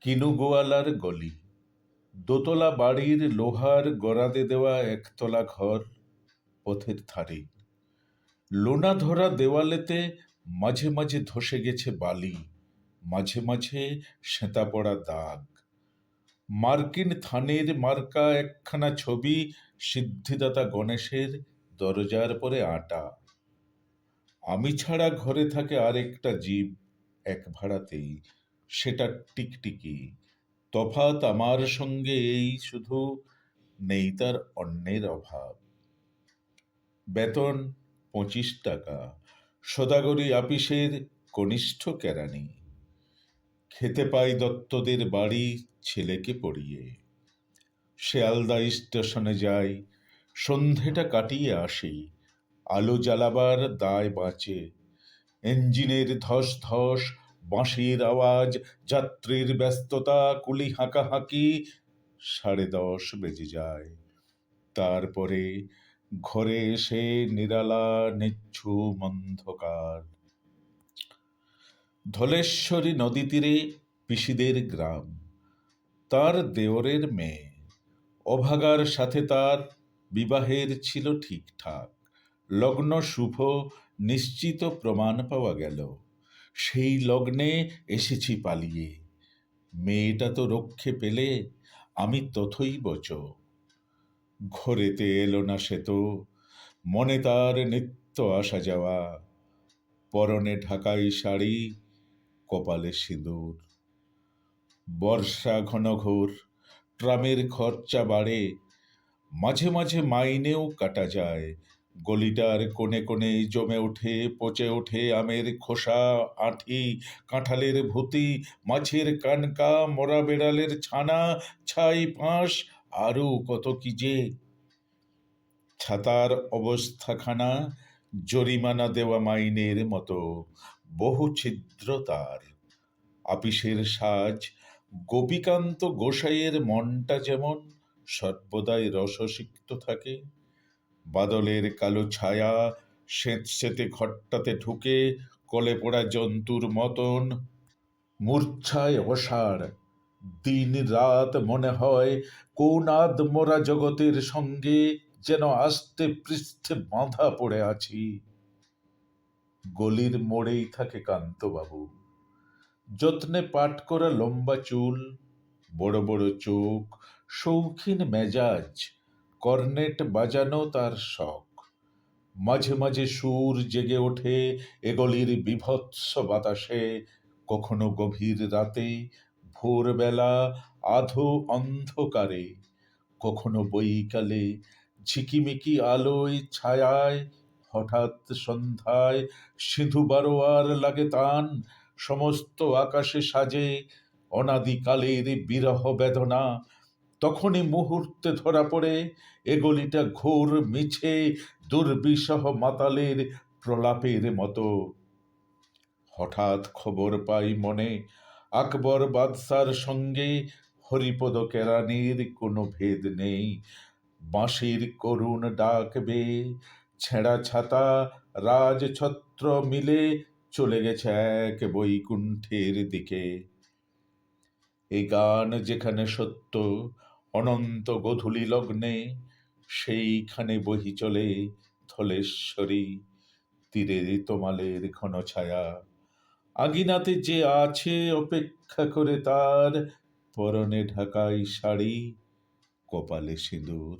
কিনুগোয়ালার গলি, দোতলা বাড়ির লোহার গরাদে দেওয়া একতলা ঘর, পথের ধারে লোনা ধরা দেওয়ালেতে মাঝে মাঝে ধসে গেছে বালি, মাঝে মাঝে সেঁতা পড়া দাগ। মার্কিন থানের মার্কা একখানা ছবি সিদ্ধিদাতা গণেশের দরজার পরে আঁটা। আমি ছাড়া ঘরে থাকে আরেকটা জীব, এক ভাড়াতেই, সেটা টিকটিকি। তফাৎ আমার সঙ্গে এই শুধু, নেই তার অন্যের অভাব। বেতন 25 টাকা, সদাগরি আপিসের কনিষ্ঠ কেরানি। খেতে পাই দত্তদের বাড়ি ছেলেকে পড়িয়ে। শিয়ালদা স্টেশনে যাই, সন্ধেটা কাটিয়ে আসি, আলো জ্বালাবার দায় বাঁচে। ইঞ্জিনের ধস ধস, বাঁশির আওয়াজ, যাত্রীর ব্যস্ততা, কুলি হাঁকাহাঁকি, 10:30 বেজে যায়। তারপরে ঘরে এসে নিরালা নিঝুম অন্ধকার। ধলেশ্বরী নদী তীরে পিসিদের গ্রাম, তার দেওরের মেয়ে। অভাগার সাথে তার বিবাহের ছিল ঠিকঠাক, লগ্ন শুভ, নিশ্চিত প্রমাণ পাওয়া গেল। সেই লগ্নে এসেছি পালিয়ে। মেয়েটা তো রক্ষে পেলে, আমি তথই বচ। ঘরেতে এলো না সে তো, মনে তার নিত্য আসা যাওয়া। পরনে ঢাকাই শাড়ি, কপালে সিঁদুর। বর্ষা ঘনঘোর, ট্রামের খরচা বাড়ে, মাঝে মাঝে মাইনেও কাটা যায়। গলিটার কোণে কোণে জমে ওঠে, পচে ওঠে আমের খোসা, আঁঠি, কাঁঠালের ভুতি, মাছের কানকা, মরা বেড়ালের ছানা, ছাই পাঁশ, আরও কত কি যে। ছাতার অবস্থাখানা জরিমানা দেওয়া মাইনের মতো, বহু ছিদ্র তার। আপিসের সাজ, গোপীকান্ত গোসাইয়ের মনটা যেমন সর্বদাই রসসিক্ত থাকে। বাদলের কালো ছায়া স্যাঁতসেঁতে ঘরটাতে ঢুকে কলে পড়া জন্তুর মতন। মূর্ছায় অসাড়, দিন রাত মনে হয় কোন আধমরা জগতের সঙ্গে যেন আস্তে পৃষ্ঠে বাঁধা পড়ে আছি। গলির মোড়েই থাকে কান্তবাবু, যত্নে পাট করা লম্বা চুল, বড় বড় চোখ, শৌখিন মেজাজ। কর্নেট বাজানো তার শখ। মাঝে মাঝে সুর জেগে ওঠে এ গলির বিভৎস বাতাসে, কখনো গভীর রাতে, ভোরবেলা, আধো অন্ধকারে, কখনো বৈকালে, ঝিকিমিকি আলোয় ছায়ায়, হঠাৎ সন্ধ্যায় সিধু বারোয়ার লাগে টান, সমস্ত আকাশে সাজে অনাদিকালের বিরহ বেদনা। তখনই মুহূর্তে ধরা পড়ে এ গলিটা ঘোর মিছে দুর্বিষহ মাতালের প্রলাপের মতো। হঠাৎ খবর পাই মনে, আকবর বাদশার সঙ্গে হরিপদ কেরানির কোনো ভেদ নেই। বাঁশির করুণ ডাক বেয়ে ছেঁড়া ছাতা, রাজছত্র মিলে চলে গেছে এক বৈকুণ্ঠের দিকে। এই গান যেখানে সত্য, অনন্ত গোধূলি লগ্নে, সেইখানে বহি চলে ধলেশ্বরী। তীরে তমালের ঘন ছায়া, আগিনাতে যে আছে অপেক্ষা করে তার, পরনে ঢাকাই শাড়ি, কপালে সিঁদুর।